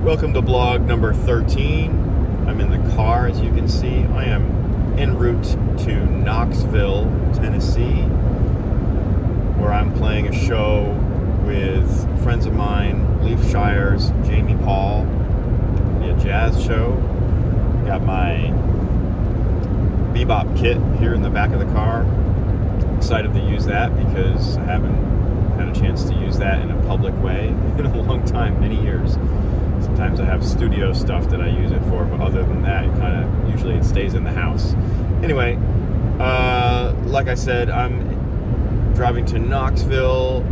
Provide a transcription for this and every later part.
Welcome to blog number 13. I'm in the car, as you can see. I am en route to Knoxville, Tennessee, where I'm playing a show with friends of mine, Leaf Shire's Jamie Paul. It'll be a jazz show. Got my bebop kit here in the back of the car. Excited to use that because I haven't had a chance to use that in a public way in a long time, many years. Sometimes I have studio stuff that I use it for, but other than that, usually it stays in the house. Anyway, like I said, I'm driving to Knoxville.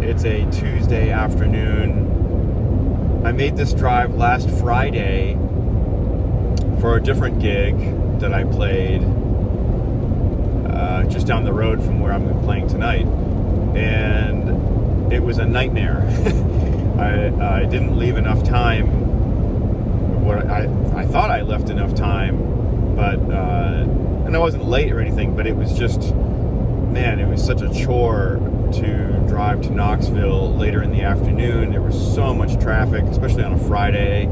It's a Tuesday afternoon. I made this drive last Friday for a different gig that I played just down the road from where I'm playing tonight, and it was a nightmare. I didn't leave enough time. I thought I left enough time, but and I wasn't late or anything, but it was just, man, it was such a chore to drive to Knoxville later in the afternoon. There was so much traffic, especially on a Friday,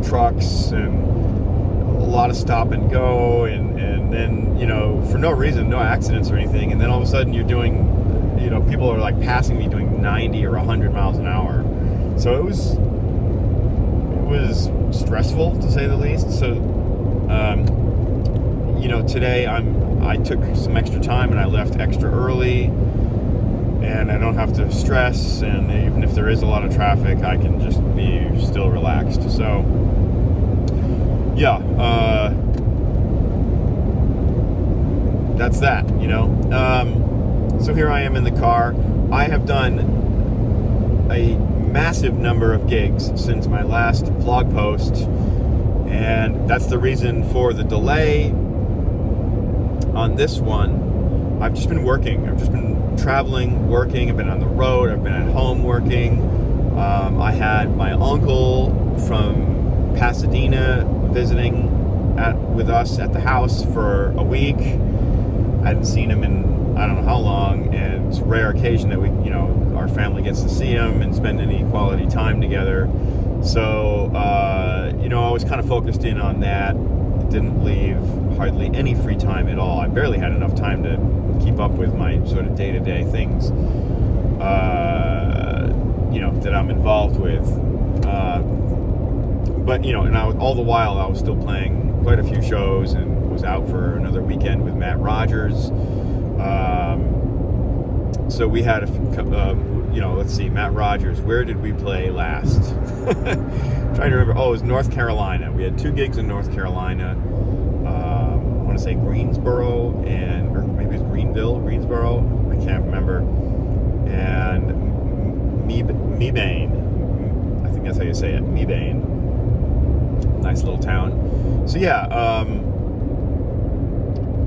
trucks and a lot of stop and go, and then, for no reason, no accidents or anything, and then all of a sudden you're doing, people are like passing me doing 90 or 100 miles an hour. So it was stressful, to say the least. So, today I took some extra time and I left extra early, and I don't have to stress, and even if there is a lot of traffic, I can just be still relaxed. So, yeah, that's that, So here I am in the car. I have done a massive number of gigs since my last vlog post, and that's the reason for the delay on this one. I've just been working. I've just been traveling, working. I've been on the road. I've been at home working. I had my uncle from Pasadena visiting with us at the house for a week. I hadn't seen him in I don't know how long, and it's a rare occasion that our family gets to see him and spend any quality time together. So, I was kind of focused in on that. Didn't leave hardly any free time at all. I barely had enough time to keep up with my sort of day-to-day things, that I'm involved with. But, and all the while I was still playing quite a few shows and was out for another weekend with Matt Rogers. So we had let's see, Matt Rogers, where did we play last? Trying to remember. Oh, it was North Carolina. We had 2 gigs in North Carolina. I want to say Greensboro, or maybe it's Greensboro. I can't remember. And Mebane. I think that's how you say it. Mebane. Nice little town. So yeah,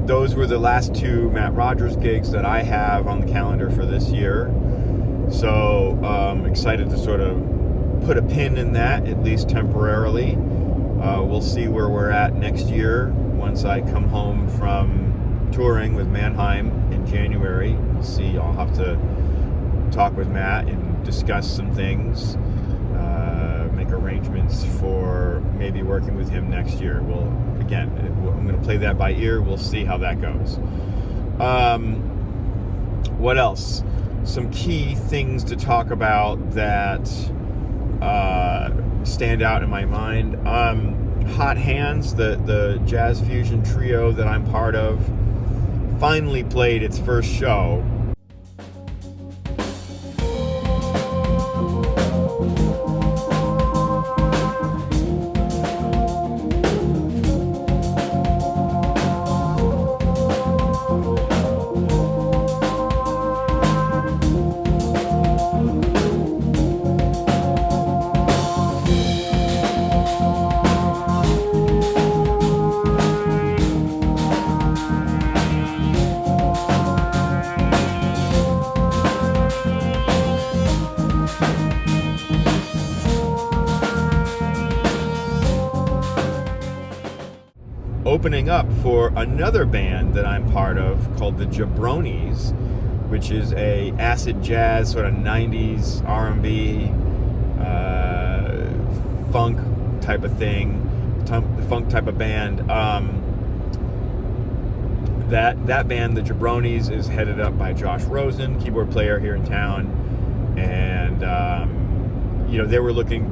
those were the last 2 Matt Rogers gigs that I have on the calendar for this year. So I'm excited to sort of put a pin in that, at least temporarily. We'll see where we're at next year once I come home from touring with Mannheim in January. We'll see. I'll have to talk with Matt and discuss some things, make arrangements for maybe working with him next year. Well, again, I'm going to play that by ear. We'll see how that goes. What else? Some key things to talk about that stand out in my mind. Hot Hands, the jazz fusion trio that I'm part of, finally played its first show. Opening up for another band that I'm part of called the Jabronis, which is a acid jazz sort of 90s R&B funk type of thing, funk type of band. That band, the Jabronis, is headed up by Josh Rosen, keyboard player here in town, and they were looking.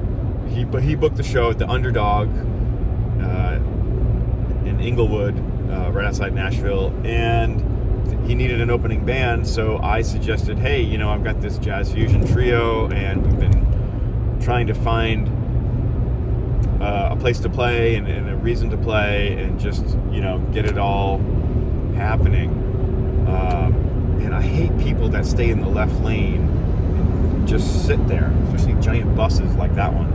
He booked the show at the Underdog in Inglewood, right outside Nashville, and he needed an opening band, so I suggested, hey, I've got this jazz fusion trio, and we've been trying to find a place to play and a reason to play, and just get it all happening. And I hate people that stay in the left lane and just sit there, especially giant buses like that one.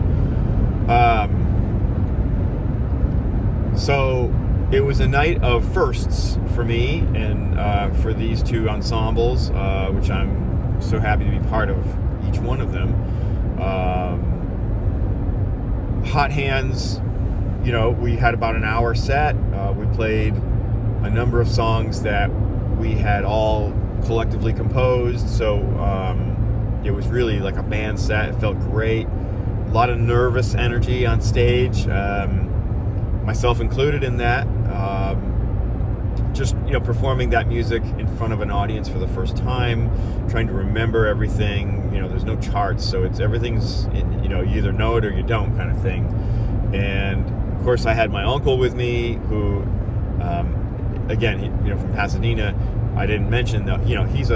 So it was a night of firsts for me and for these two ensembles, which I'm so happy to be part of each one of them. Hot Hands, we had about an hour set. We played a number of songs that we had all collectively composed, so it was really like a band set. It felt great. A lot of nervous energy on stage, myself included in that. Just performing that music in front of an audience for the first time, trying to remember everything. There's no charts, so everything's you either know it or you don't, kind of thing. And of course, I had my uncle with me, who again, from Pasadena. I didn't mention that he's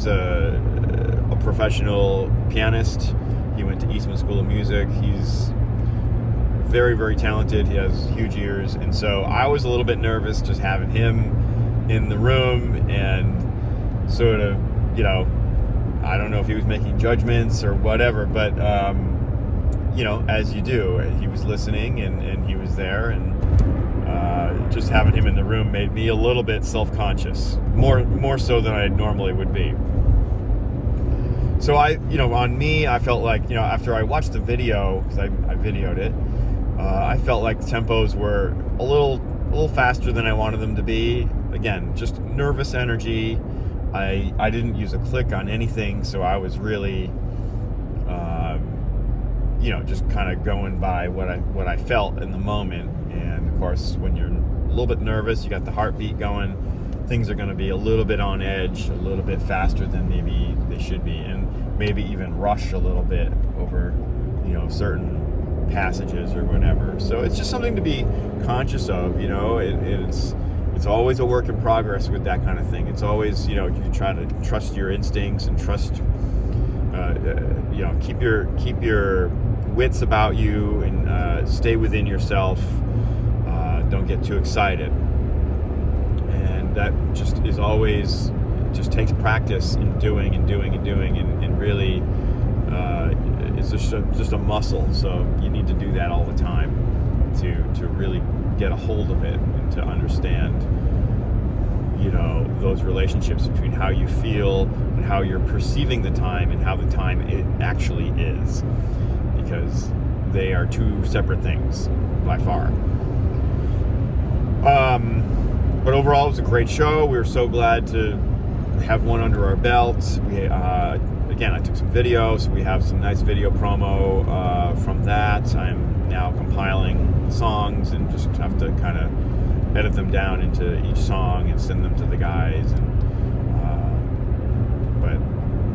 a professional pianist. He went to Eastman School of Music. He's very, very talented. He has huge ears, and so I was a little bit nervous just having him in the room, and sort of, I don't know if he was making judgments or whatever, but as you do, he was listening and he was there, and just having him in the room made me a little bit self-conscious, more so than I normally would be. So on me, I felt like, after I watched the video, because I videoed it, I felt like the tempos were a little faster than I wanted them to be. Again, just nervous energy. I didn't use a click on anything, so I was really, just kind of going by what I felt in the moment. And of course, when you're a little bit nervous, you got the heartbeat going, things are going to be a little bit on edge, a little bit faster than maybe they should be, and maybe even rush a little bit over, certain passages or whatever. So it's just something to be conscious of. It's always a work in progress with that kind of thing. It's always, you try to trust your instincts and trust, keep your wits about you, and stay within yourself. Don't get too excited. And that just is always, just takes practice in doing and really, it's just a muscle. So you need to do that all the time to really get a hold of it and to understand, those relationships between how you feel and how you're perceiving the time and how the time it actually is, because they are two separate things by far. But overall, it was a great show. We were so glad to have one under our belts. We again, I took some video, so we have some nice video promo from that. I'm now compiling songs and just have to kind of edit them down into each song and send them to the guys. And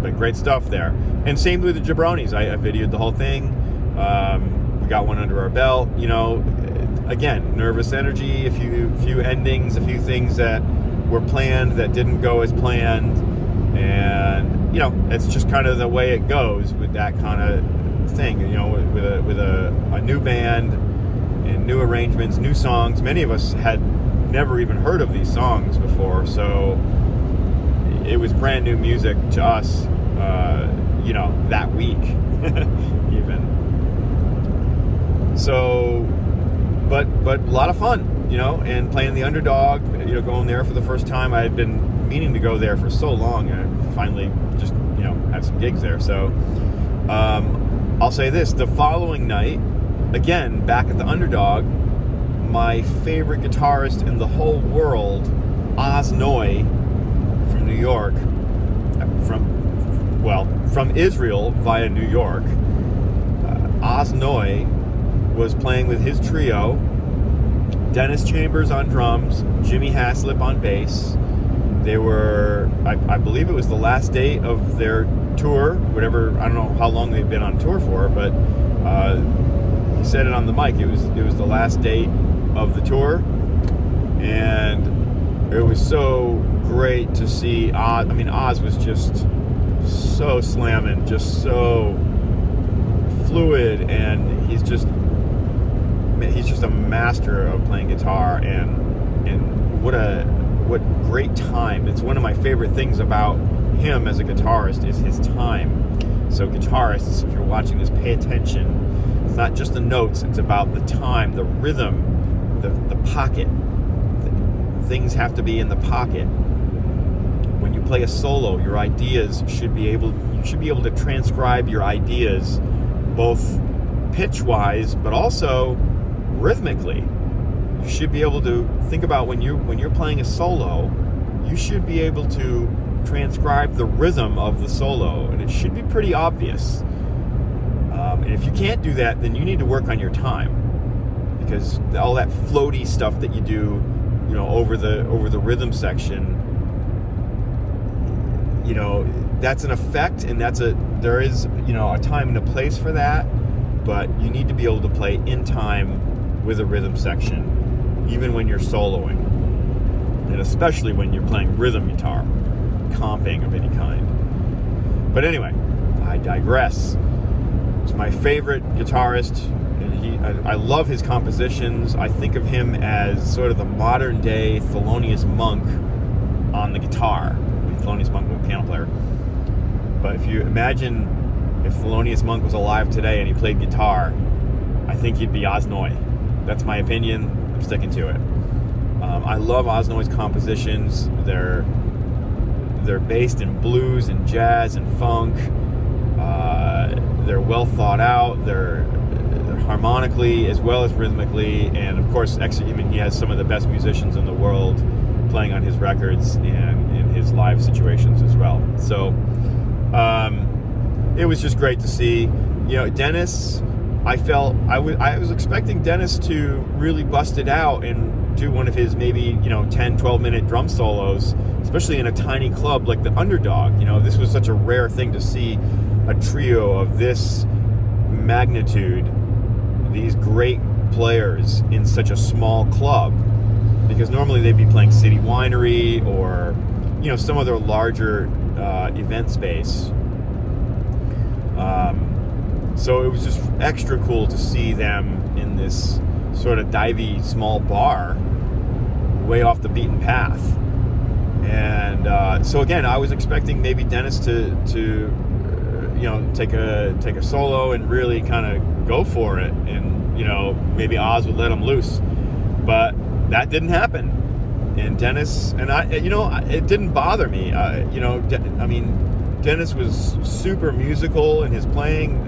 but great stuff there. And same with the Jabronis. I videoed the whole thing. We got one under our belt. You know, again, nervous energy, a few endings, a few things that were planned that didn't go as planned. And, you know, it's just kind of the way it goes with that kind of thing. You know, with a new band and new arrangements, new songs. Many of us had never even heard of these songs before, so it was brand new music to us, you know, that week, even. So, but a lot of fun, you know, and playing the Underdog, you know, going there for the first time. I had been meaning to go there for so long, and I finally just, you know, had some gigs there. So, I'll say this: the following night, again, back at the Underdog, my favorite guitarist in the whole world, Noy from New York, from Israel via New York. Noy was playing with his trio, Dennis Chambers on drums, Jimmy Haslip on bass. They were, I believe it was the last day of their tour, whatever, I don't know how long they've been on tour for, but he said it on the mic, it was the last date of the tour, and it was so great to see Oz. I mean, Oz was just so slamming, just so fluid, and he's just a master of playing guitar, and what great time. It's one of my favorite things about him as a guitarist is his time. So guitarists, if you're watching this, pay attention. It's not just the notes, it's about the time, the rhythm, the pocket. Things have to be in the pocket. When you play a solo, your ideas you should be able to transcribe your ideas both pitch-wise, but also rhythmically. You should be able to think about when you're playing a solo, you should be able to transcribe the rhythm of the solo, and it should be pretty obvious. And if you can't do that, then you need to work on your time, because all that floaty stuff that you do, you know, over the rhythm section, you know, that's an effect, and there is, you know, a time and a place for that, but you need to be able to play in time with a rhythm section, even when you're soloing, and especially when you're playing rhythm guitar, comping of any kind. But anyway, I digress. He's my favorite guitarist, and I love his compositions. I think of him as sort of the modern day Thelonious Monk on the guitar. Thelonious Monk was a piano player. But if you imagine if Thelonious Monk was alive today and he played guitar, I think he'd be Oz Noy. That's my opinion. I'm sticking to it. I love Oz Noy's compositions. They're based in blues and jazz and funk. They're well thought out. They're harmonically as well as rhythmically, and of course, he has some of the best musicians in the world playing on his records and in his live situations as well. So it was just great to see. You know, Dennis, I was expecting Dennis to really bust it out and do one of his maybe, you know, 10, 12-minute drum solos, especially in a tiny club like the Underdog. You know, this was such a rare thing to see a trio of this magnitude, these great players in such a small club, because normally they'd be playing City Winery or, you know, some other larger event space. So it was just extra cool to see them in this sort of divey small bar way off the beaten path. And so again, I was expecting maybe Dennis to you know, take a solo and really kind of go for it, and, you know, maybe Oz would let him loose, but that didn't happen. And Dennis and I, you know, it didn't bother me. You know, I mean, Dennis was super musical in his playing,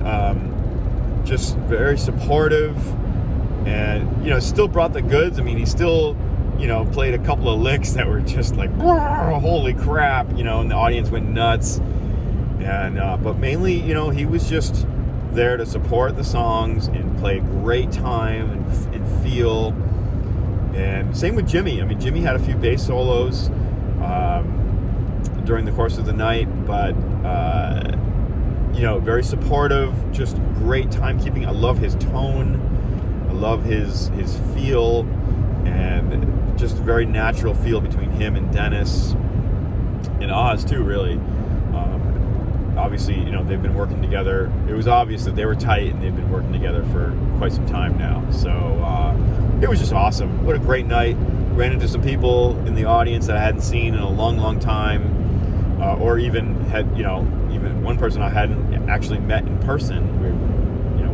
just very supportive, and, you know, still brought the goods. I mean, he still played a couple of licks that were just like, holy crap, and the audience went nuts. And but mainly, he was just there to support the songs and play a great time and feel. And same with Jimmy. I mean, Jimmy had a few bass solos during the course of the night, but very supportive, just great timekeeping. I love his tone. I love his feel, and just a very natural feel between him and Dennis and Oz too, really. Obviously, they've been working together. It was obvious that they were tight, and they've been working together for quite some time now. So it was just awesome. What a great night. Ran into some people in the audience that I hadn't seen in a long, long time, or even had, even one person I hadn't actually met in person.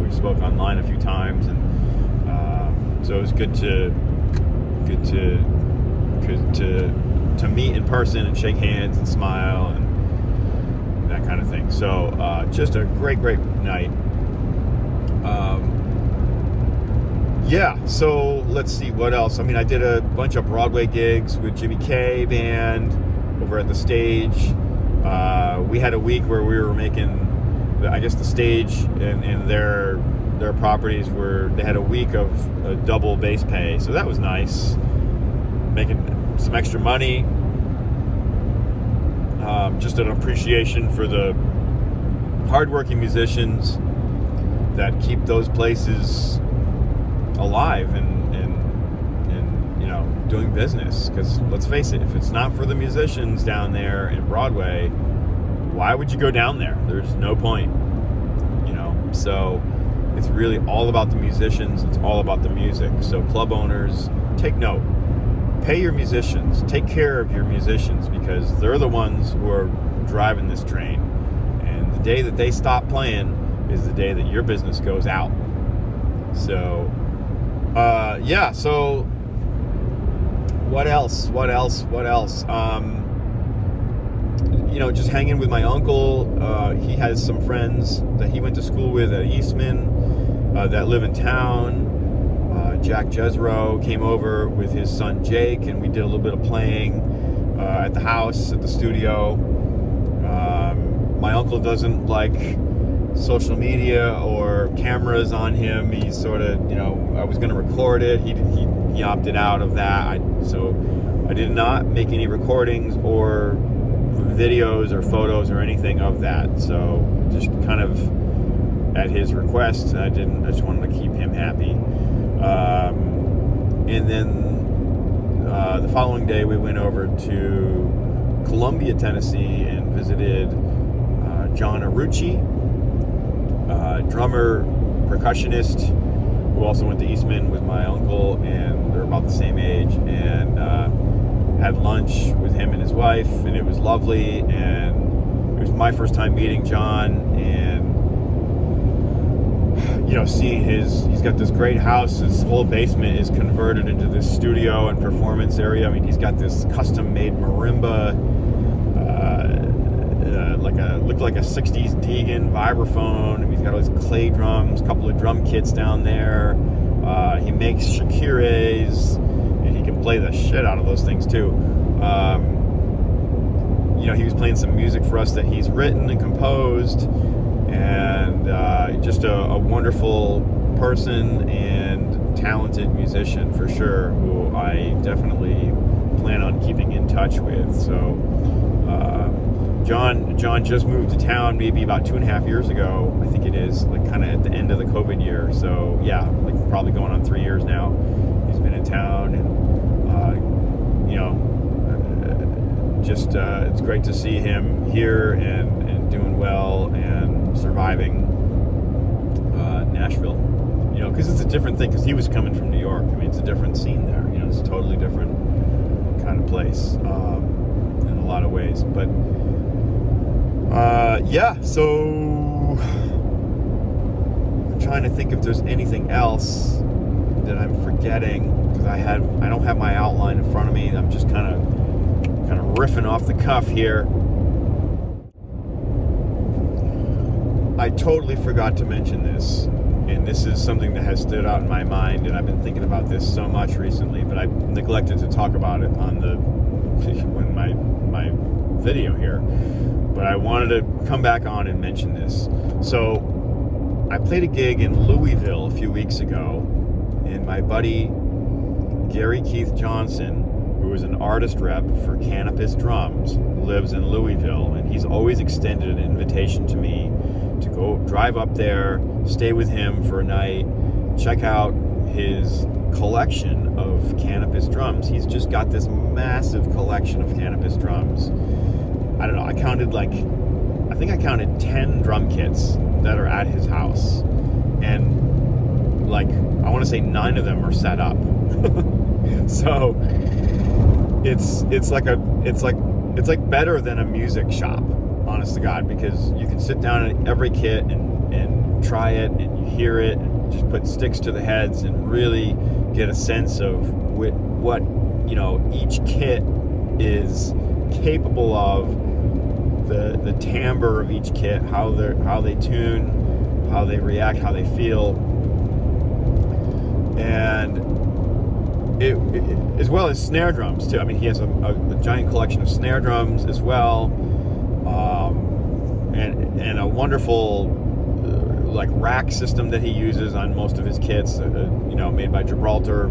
We spoke online a few times, and so it was good to meet in person and shake hands and smile and that kind of thing. So just a great night. So let's see what else. I mean, I did a bunch of Broadway gigs with Jimmy K Band over at the Stage. We had a week where we were making, I guess, the Stage and their properties they had a week of a double bass pay, so that was nice, making some extra money. Just an appreciation for the hardworking musicians that keep those places alive and doing business. Because let's face it, if it's not for the musicians down there in Broadway, why would you go down there? There's no point, So it's really all about the musicians. It's all about the music. So club owners, take note. Pay your musicians. Take care of your musicians, because they're the ones who are driving this train. And the day that they stop playing is the day that your business goes out. So, so what else? Just hanging with my uncle. He has some friends that he went to school with at Eastman that live in town. Jack Jezro came over with his son Jake, and we did a little bit of playing at the house, at the studio. My uncle doesn't like social media or cameras on him. He's sort of, I was going to record it. He opted out of that. So I did not make any recordings or videos or photos or anything of that. So just kind of at his request, I just wanted to keep him happy. And then the following day we went over to Columbia, Tennessee, and visited John Arucci, drummer, percussionist, who also went to Eastman with my uncle, and they're about the same age, and had lunch with him and his wife, and it was lovely. And it was my first time meeting John, and seeing he's got this great house. His whole basement is converted into this studio and performance area. I mean, he's got this custom-made marimba, looked like a 60s Deegan vibraphone. And he's got all these clay drums, a couple of drum kits down there. He makes shakires, and he can play the shit out of those things too. He was playing some music for us that he's written and composed. And just a wonderful person and talented musician for sure, who I definitely plan on keeping in touch with. So John just moved to town maybe about 2.5 years ago, I think it is, like kind of at the end of the COVID year. So yeah, like probably going on 3 years now. He's been in town, and it's great to see him here and doing well and surviving Nashville, because it's a different thing, because he was coming from New York. I mean, it's a different scene there, it's a totally different kind of place in a lot of ways. But so I'm trying to think if there's anything else that I'm forgetting, because I don't have my outline in front of me. I'm just kind of riffing off the cuff here. I totally forgot to mention this, And this is something that has stood out in my mind, and I've been thinking about this so much recently, but I've neglected to talk about it on my video here. But I wanted to come back on and mention this. So I played a gig in Louisville a few weeks ago, and my buddy Gary Keith Johnson, who is an artist rep for Canopus Drums, lives in Louisville, and he's always extended an invitation to me to go drive up there, stay with him for a night, check out his collection of Canopus drums. He's just got this massive collection of Canopus drums. I don't know, I think I counted 10 drum kits that are at his house, and like, I want to say 9 of them are set up. So it's like better than a music shop, honest to God, because you can sit down at every kit and try it, and you hear it, and just put sticks to the heads and really get a sense of what each kit is capable of, the timbre of each kit, how they tune, how they react, how they feel, and it as well as snare drums too. I mean, he has a giant collection of snare drums as well, and a wonderful like rack system that he uses on most of his kits, made by Gibraltar.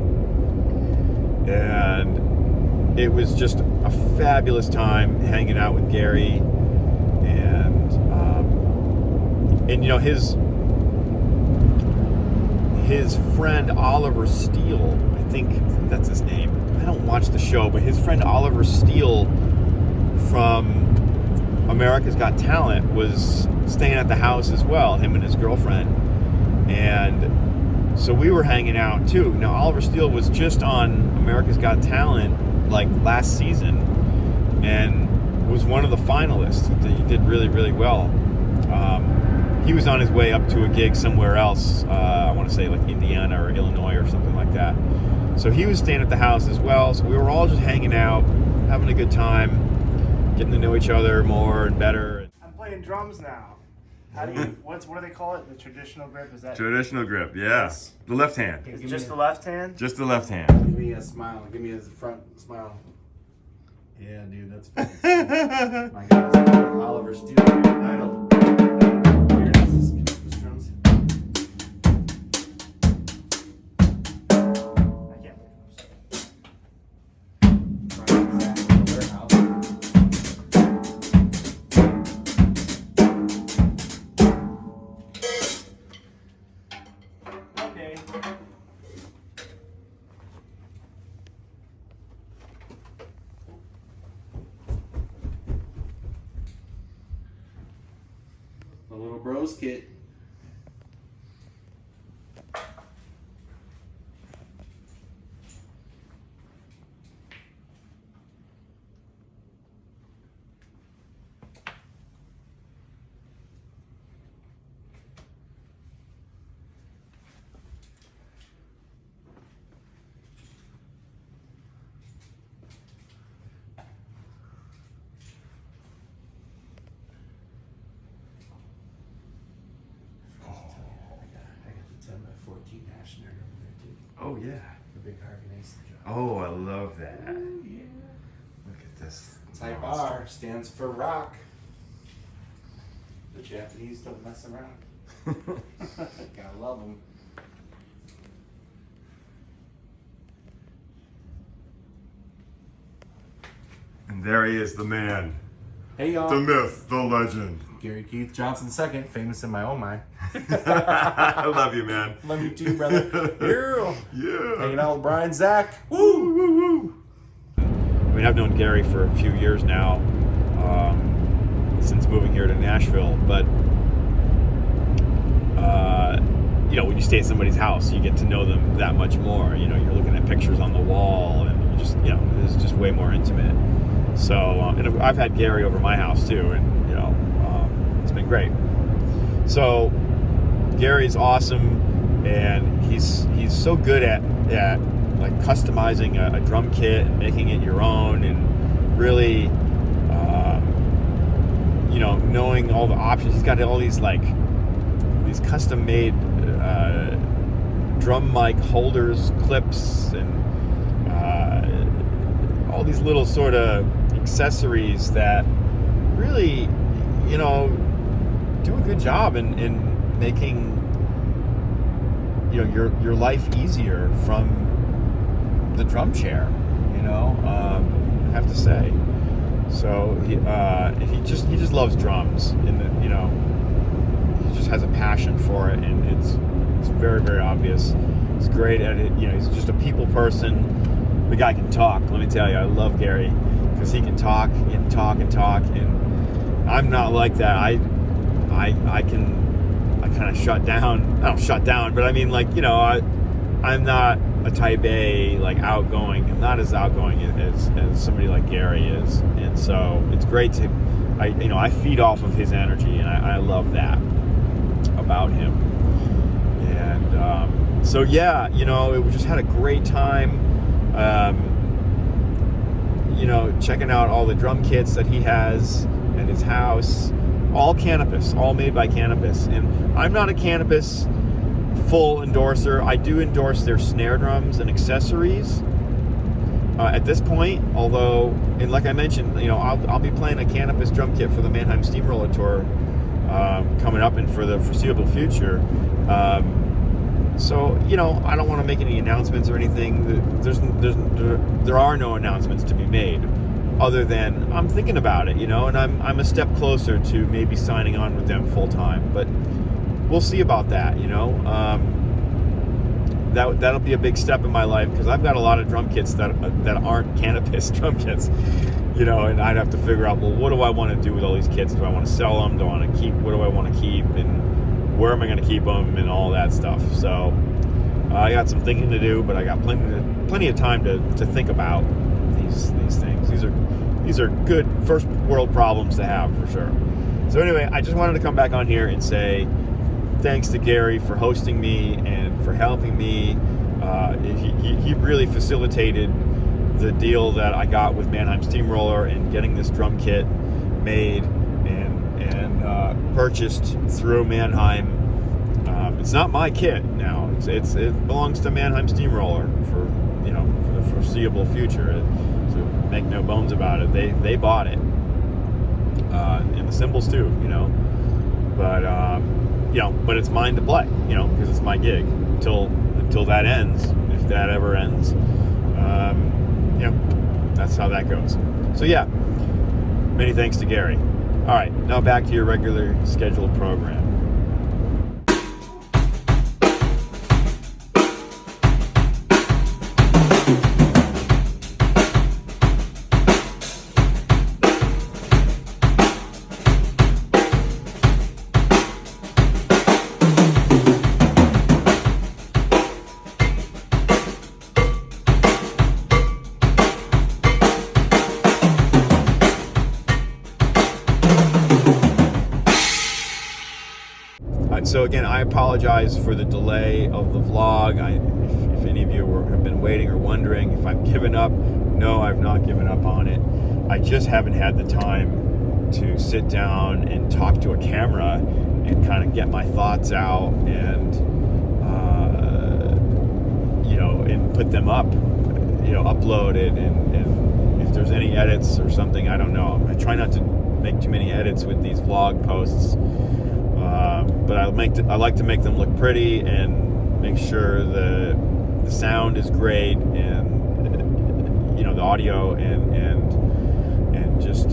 And it was just a fabulous time hanging out with Gary, and his friend Oliver Steele, I think that's his name. I don't watch the show, but his friend Oliver Steele from America's Got Talent was staying at the house as well, him and his girlfriend. And so we were hanging out too. Now, Oliver Steele was just on America's Got Talent like last season and was one of the finalists. He did really, really well. He was on his way up to a gig somewhere else, I want to say like Indiana or Illinois or something like that. So he was staying at the house as well. So we were all just hanging out, having a good time, getting to know each other more and better. I'm playing drums now. How do you, what do they call it? The traditional grip? Is that Traditional grip, yeah. Yes. The left hand. It's just the left hand? Just the left hand. Give me a smile. Give me a front smile. Yeah, dude, that's fun. My God, Oliver Steele. Idol. Here, this is Canopus drums. I can't play drums. Warehouse. One day. The little bros kit. I got the 10x14 hash snare over there too. Oh yeah. The big Harvey Mason job. Oh, I love that. Yeah. Look at this. Type R stands for rock. The Japanese don't mess around. Gotta love them. And there he is, the man, Hey y'all. the myth, the legend. Gary Keith Johnson II, famous in my own mind. I love you, man. Love you too, brother. Yeah. Yeah. Hanging out with Brian, Zach. Woo, woo, woo. I mean, I've known Gary for a few years now, since moving here to Nashville. But when you stay at somebody's house, you get to know them that much more. You're looking at pictures on the wall, and you just, it's just way more intimate. So, and I've had Gary over my house too, and it's been great. So, Gary's awesome, and he's so good at like customizing a drum kit and making it your own, and really, knowing all the options. He's got all these custom-made drum mic holders, clips, and all these little sort of accessories that really, you know, do a good job in making, you know, your life easier from the drum chair, you know, I have to say. So he just loves drums, and you know, he just has a passion for it, and it's very, very obvious. He's great at it. You know, he's just a people person. The guy can talk. Let me tell you, I love Gary because he can talk and talk and talk, and I'm not like that. I kind of shut down. I don't shut down, but I mean, like, you know, I'm not a type A, like, outgoing. I'm not as outgoing as somebody like Gary is, and so it's great to, I feed off of his energy, and I love that about him. And so yeah, you know, we just had a great time. You know, checking out all the drum kits that he has at his house. All Canopus, all made by Canopus. And I'm not a Canopus full endorser. I do endorse their snare drums and accessories at this point, although, and like I mentioned, you know, I'll be playing a Canopus drum kit for the Mannheim Steamroller tour coming up and for the foreseeable future. So, you know, I don't want to make any announcements or anything. There are no announcements to be made, other than I'm thinking about it, you know, and I'm a step closer to maybe signing on with them full time. But we'll see about that, you know. That'll be a big step in my life, because I've got a lot of drum kits that aren't Canopus drum kits, you know, and I'd have to figure out, well, what do I want to do with all these kits? Do I want to sell them? Do I want to keep? What do I want to keep? And where am I going to keep them, and all that stuff. So I got some thinking to do, but I got plenty of time to think about these things. These are good first world problems to have, for sure. So anyway, I just wanted to come back on here and say thanks to Gary for hosting me and for helping me. He really facilitated the deal that I got with Mannheim Steamroller and getting this drum kit made and purchased through Mannheim. It's not my kit now. It belongs to Mannheim Steamroller for the foreseeable future. So make no bones about it. They bought it, and the cymbals too. You know, but but it's mine to play. You know, because it's my gig until that ends, if that ever ends. That's how that goes. So yeah, many thanks to Gary. All right, now back to your regular scheduled program. So again, I apologize for the delay of the vlog. If any of you have been waiting or wondering if I've given up, no, I've not given up on it. I just haven't had the time to sit down and talk to a camera and kind of get my thoughts out and and put them up, upload it, and if there's any edits or something, I don't know. I try not to make too many edits with these vlog posts. But I like to make them look pretty and make sure the sound is great and the audio and just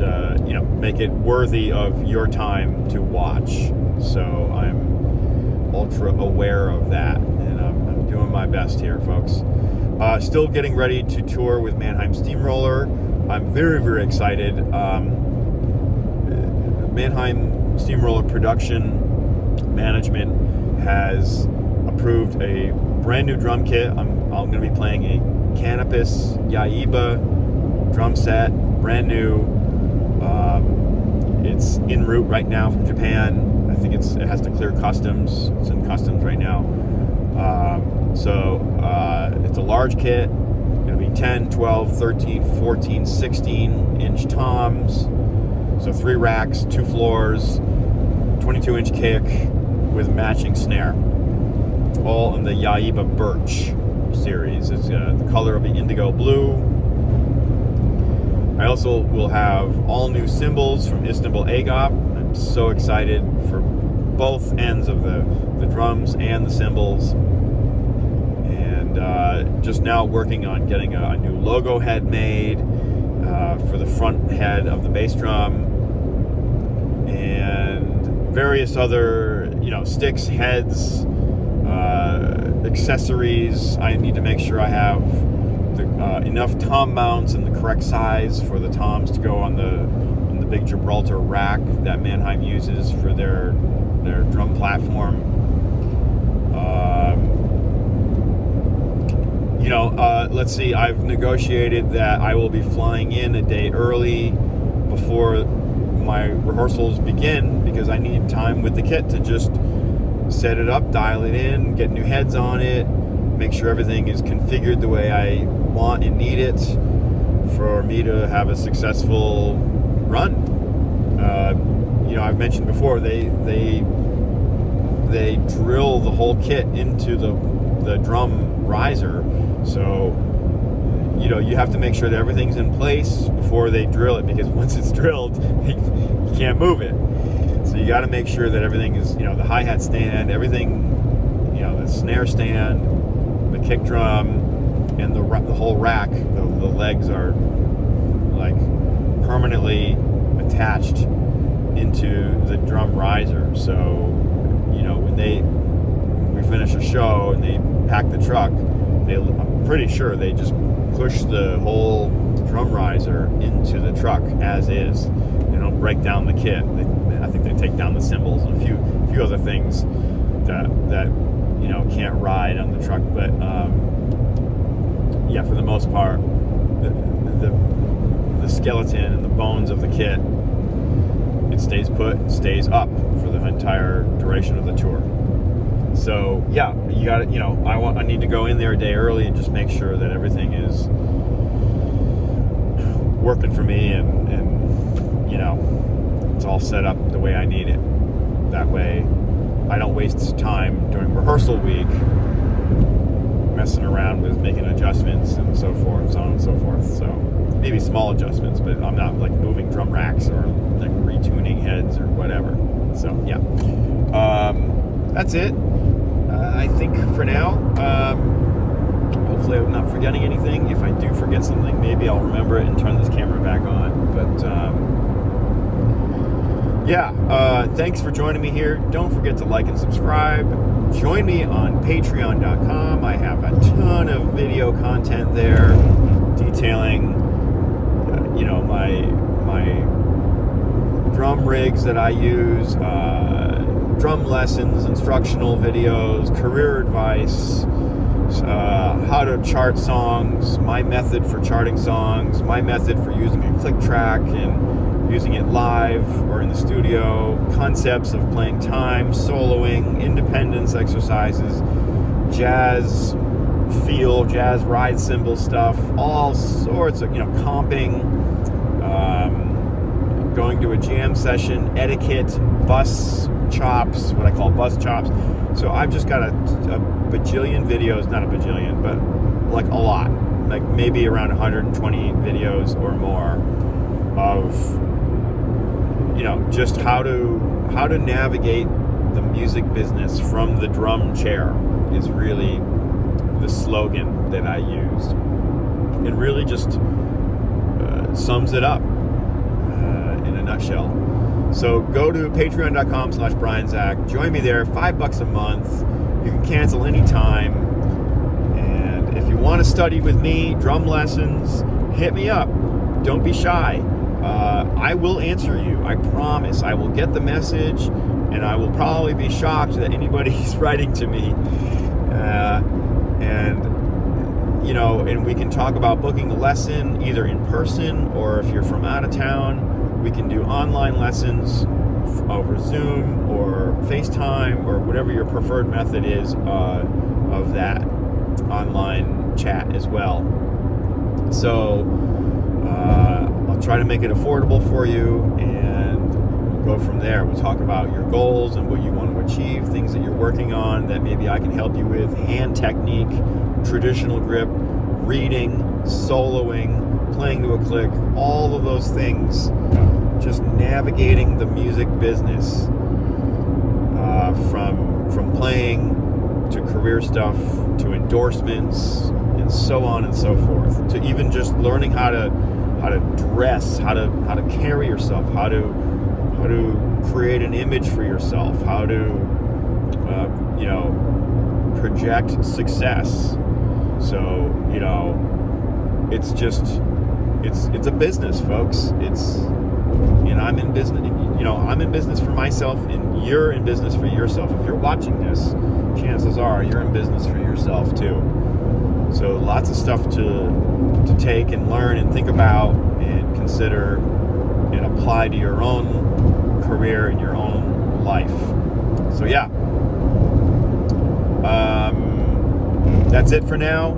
make it worthy of your time to watch. So I'm ultra aware of that, and I'm doing my best here, folks. Still getting ready to tour with Mannheim Steamroller. I'm very, very excited. Mannheim Steamroller production management has approved a brand new drum kit. I'm going to be playing a Canopus Yaiba drum set, brand new. It's en route right now from Japan. I think it has to clear customs. It's in customs right now. So it's a large kit. It's going to be 10, 12, 13, 14, 16-inch toms. So 3 racks, 2 floors, 22-inch kick with matching snare. all in the Yaiba Birch series. It's the color will be indigo blue. I also will have all new cymbals from Istanbul Agop. I'm so excited for both ends of the drums and the cymbals. And just now working on getting a new logo head made for the front head of the bass drum, and various other, sticks, heads, accessories. I need to make sure I have enough tom mounts and the correct size for the toms to go on the big Gibraltar rack that Mannheim uses for their drum platform. Let's see, I've negotiated that I will be flying in a day early before my rehearsals begin, because I need time with the kit to just set it up, dial it in, get new heads on it, make sure everything is configured the way I want and need it for me to have a successful run. I've mentioned before, they drill the whole kit into the drum riser, so you have to make sure that everyth's in place before they drill it, because once it's drilled, you can't move it. So you got to make sure that everything is, the hi-hat stand, everything, the snare stand, the kick drum, and the whole rack. The legs are like permanently attached into the drum riser. So when we finish a show and they pack the truck, I'm pretty sure they just push the whole drum riser into the truck as is. They don't break down the kit. I think they take down the cymbals and a few other things that can't ride on the truck. But for the most part, the skeleton and the bones of the kit, it stays put, stays up for the entire duration of the tour. So you got to, I need to go in there a day early and just make sure that everything is working for me, and it's all set up the way I need it. That way I don't waste time during rehearsal week messing around with making adjustments and so forth, so on and so forth. So maybe small adjustments, but I'm not like moving drum racks or like retuning heads or whatever. So that's it. I think for now. Hopefully I'm not forgetting anything. If I do forget something, maybe I'll remember it and turn this camera back on. But thanks for joining me here. Don't forget to like and subscribe. Join me on patreon.com. I have a ton of video content there detailing my drum rigs that I use, drum lessons, instructional videos, career advice, how to chart songs, my method for charting songs, my method for using a click track and using it live or in the studio, concepts of playing time, soloing, independence exercises, jazz feel, jazz ride cymbal stuff, all sorts of, comping, going to a jam session, etiquette, bus chops, what I call bus chops. So I've just got a bajillion videos, not a bajillion, but like a lot, like maybe around 120 videos or more of, just how to navigate the music business from the drum chair is really the slogan that I use. It really just sums it up in a nutshell. So go to patreon.com/BrianZach. Join me there, $5 a month. You can cancel anytime. And if you want to study with me, drum lessons, hit me up. Don't be shy. I will answer you. I promise. I will get the message, and I will probably be shocked that anybody's writing to me. And we can talk about booking a lesson either in person, or if you're from out of town, we can do online lessons over Zoom or FaceTime or whatever your preferred method is of that online chat as well. So I'll try to make it affordable for you and go from there. We'll talk about your goals and what you want to achieve, things that you're working on that maybe I can help you with, hand technique, traditional grip, reading, soloing, playing to a click, all of those things. Just navigating the music business, from playing to career stuff to endorsements and so on and so forth, to even just learning how to dress, how to carry yourself, how to create an image for yourself, how to project success. So it's just it's a business, folks. And I'm in business. I'm in business for myself, and you're in business for yourself. If you're watching this, chances are you're in business for yourself too. So lots of stuff to take and learn and think about and consider and apply to your own career and your own life. So yeah, that's it for now.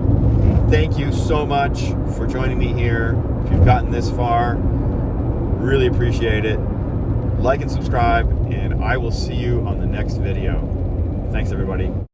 Thank you so much for joining me here. If you've gotten this far, really appreciate it. Like and subscribe, and I will see you on the next video. Thanks, everybody.